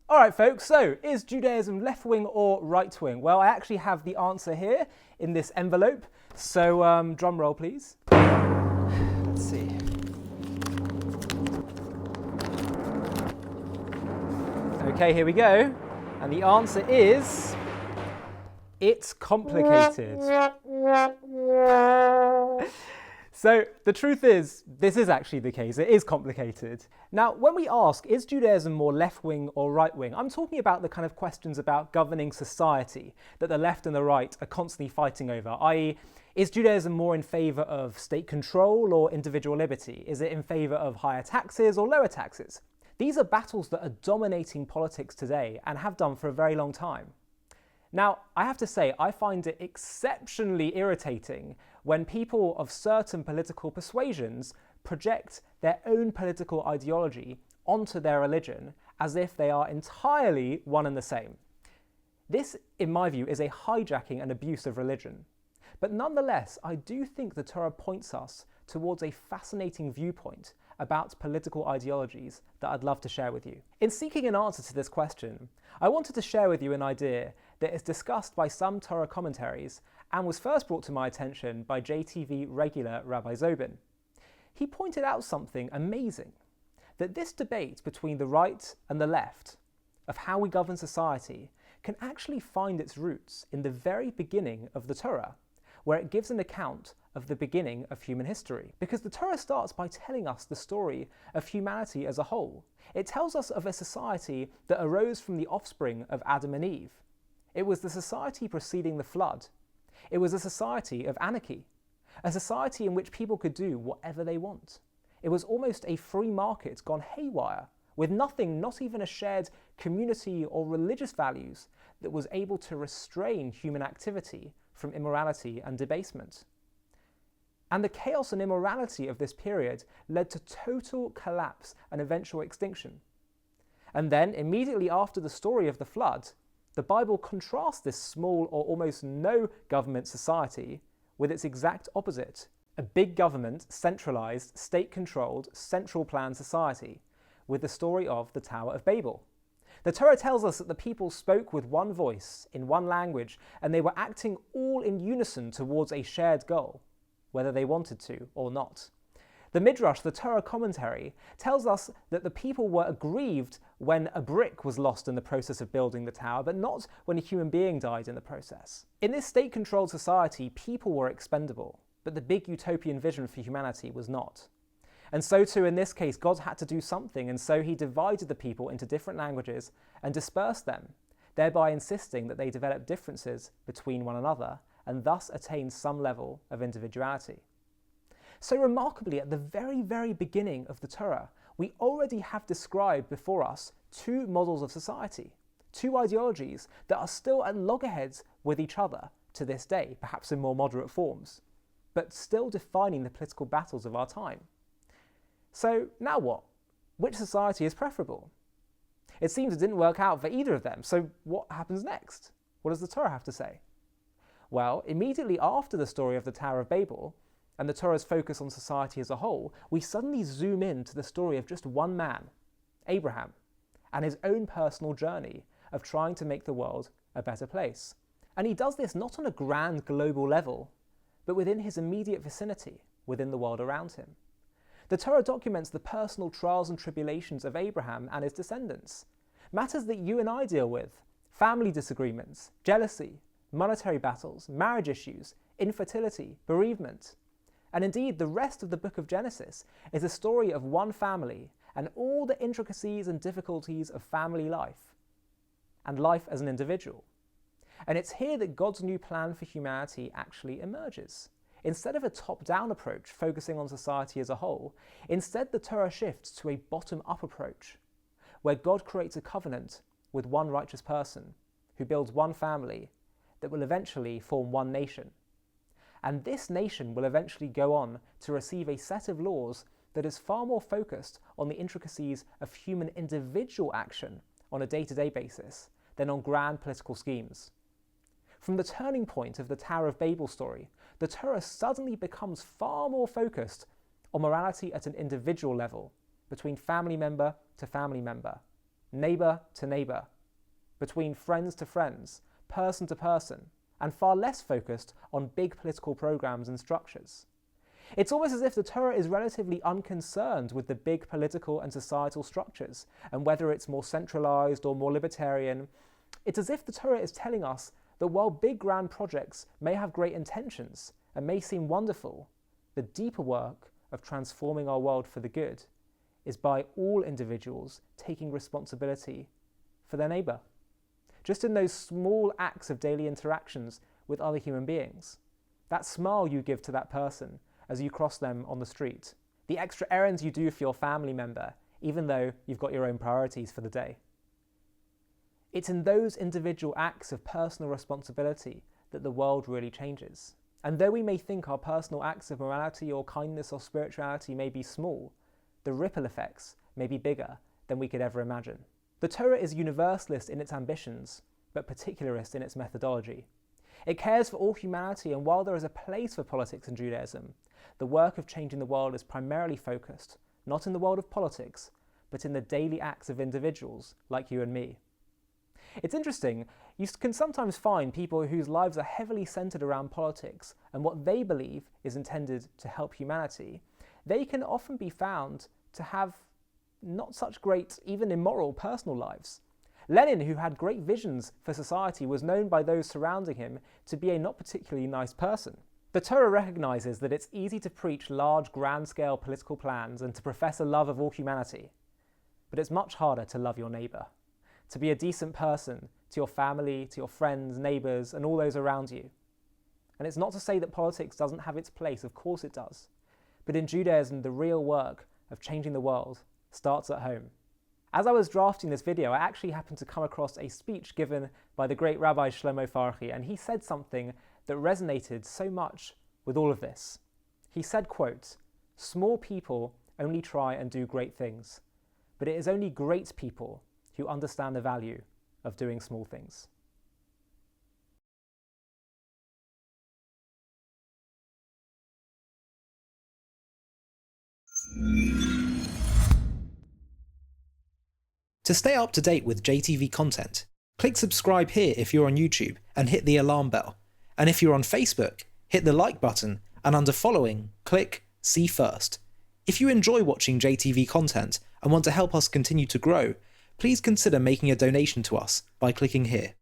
All right, folks, so is Judaism left-wing or right-wing? Well, I actually have the answer here in this envelope. So drum roll, please. Let's see. Okay, here we go. And the answer is, it's complicated. So the truth is, this is actually the case. It is complicated. Now, when we ask, is Judaism more left-wing or right-wing? I'm talking about the kind of questions about governing society that the left and the right are constantly fighting over, i.e., is Judaism more in favour of state control or individual liberty? Is it in favour of higher taxes or lower taxes? These are battles that are dominating politics today and have done for a very long time. Now, I have to say, I find it exceptionally irritating when people of certain political persuasions project their own political ideology onto their religion as if they are entirely one and the same. This, in my view, is a hijacking and abuse of religion. But nonetheless, I do think the Torah points us towards a fascinating viewpoint about political ideologies that I'd love to share with you. In seeking an answer to this question, I wanted to share with you an idea that is discussed by some Torah commentaries and was first brought to my attention by JTV regular Rabbi Zobin. He pointed out something amazing, that this debate between the right and the left of how we govern society can actually find its roots in the very beginning of the Torah, where it gives an account of the beginning of human history. Because the Torah starts by telling us the story of humanity as a whole. It tells us of a society that arose from the offspring of Adam and Eve. It was the society preceding the flood. It was a society of anarchy, a society in which people could do whatever they want. It was almost a free market gone haywire, with nothing, not even a shared community or religious values, that was able to restrain human activity from immorality and debasement. And the chaos and immorality of this period led to total collapse and eventual extinction. And then, immediately after the story of the flood, the Bible contrasts this small or almost no government society with its exact opposite, a big government, centralized, state-controlled, central planned society, with the story of the Tower of Babel. The Torah tells us that the people spoke with one voice, in one language, and they were acting all in unison towards a shared goal, whether they wanted to or not. The Midrash, the Torah commentary, tells us that the people were aggrieved when a brick was lost in the process of building the tower, but not when a human being died in the process. In this state-controlled society, people were expendable, but the big utopian vision for humanity was not. And so too in this case, God had to do something, and so he divided the people into different languages and dispersed them, thereby insisting that they develop differences between one another and thus attain some level of individuality. So remarkably, at the very, very beginning of the Torah, we already have described before us two models of society, two ideologies that are still at loggerheads with each other to this day, perhaps in more moderate forms, but still defining the political battles of our time. So now what? Which society is preferable? It seems it didn't work out for either of them, so what happens next? What does the Torah have to say? Well, immediately after the story of the Tower of Babel, and the Torah's focus on society as a whole, we suddenly zoom in to the story of just one man, Abraham, and his own personal journey of trying to make the world a better place. And he does this not on a grand global level, but within his immediate vicinity, within the world around him. The Torah documents the personal trials and tribulations of Abraham and his descendants, matters that you and I deal with, family disagreements, jealousy, monetary battles, marriage issues, infertility, bereavement. And indeed, the rest of the book of Genesis is a story of one family and all the intricacies and difficulties of family life, and life as an individual. And it's here that God's new plan for humanity actually emerges. Instead of a top-down approach focusing on society as a whole, instead the Torah shifts to a bottom-up approach, where God creates a covenant with one righteous person who builds one family that will eventually form one nation. And this nation will eventually go on to receive a set of laws that is far more focused on the intricacies of human individual action on a day-to-day basis than on grand political schemes. From the turning point of the Tower of Babel story, the Torah suddenly becomes far more focused on morality at an individual level, between family member to family member, neighbour to neighbour, between friends to friends, person to person, and far less focused on big political programs and structures. It's almost as if the Torah is relatively unconcerned with the big political and societal structures, and whether it's more centralised or more libertarian. It's as if the Torah is telling us that while big grand projects may have great intentions and may seem wonderful, the deeper work of transforming our world for the good is by all individuals taking responsibility for their neighbour. Just in those small acts of daily interactions with other human beings. That smile you give to that person as you cross them on the street. The extra errands you do for your family member, even though you've got your own priorities for the day. It's in those individual acts of personal responsibility that the world really changes. And though we may think our personal acts of morality or kindness or spirituality may be small, the ripple effects may be bigger than we could ever imagine. The Torah is universalist in its ambitions, but particularist in its methodology. It cares for all humanity, and while there is a place for politics in Judaism, the work of changing the world is primarily focused, not in the world of politics, but in the daily acts of individuals like you and me. It's interesting, you can sometimes find people whose lives are heavily centred around politics and what they believe is intended to help humanity. They can often be found to have not such great, even immoral, personal lives. Lenin, who had great visions for society, was known by those surrounding him to be a not particularly nice person. The Torah recognises that it's easy to preach large, grand-scale political plans and to profess a love of all humanity, but it's much harder to love your neighbour, to be a decent person to your family, to your friends, neighbours, and all those around you. And it's not to say that politics doesn't have its place, of course it does, but in Judaism, the real work of changing the world starts at home. As I was drafting this video, I actually happened to come across a speech given by the great Rabbi Shlomo Farhi, and he said something that resonated so much with all of this. He said, quote, "Small people only try and do great things, but it is only great people who understand the value of doing small things." To stay up to date with JTV content, click subscribe here if you're on YouTube and hit the alarm bell. And if you're on Facebook, hit the like button and under following, click see first. If you enjoy watching JTV content and want to help us continue to grow, please consider making a donation to us by clicking here.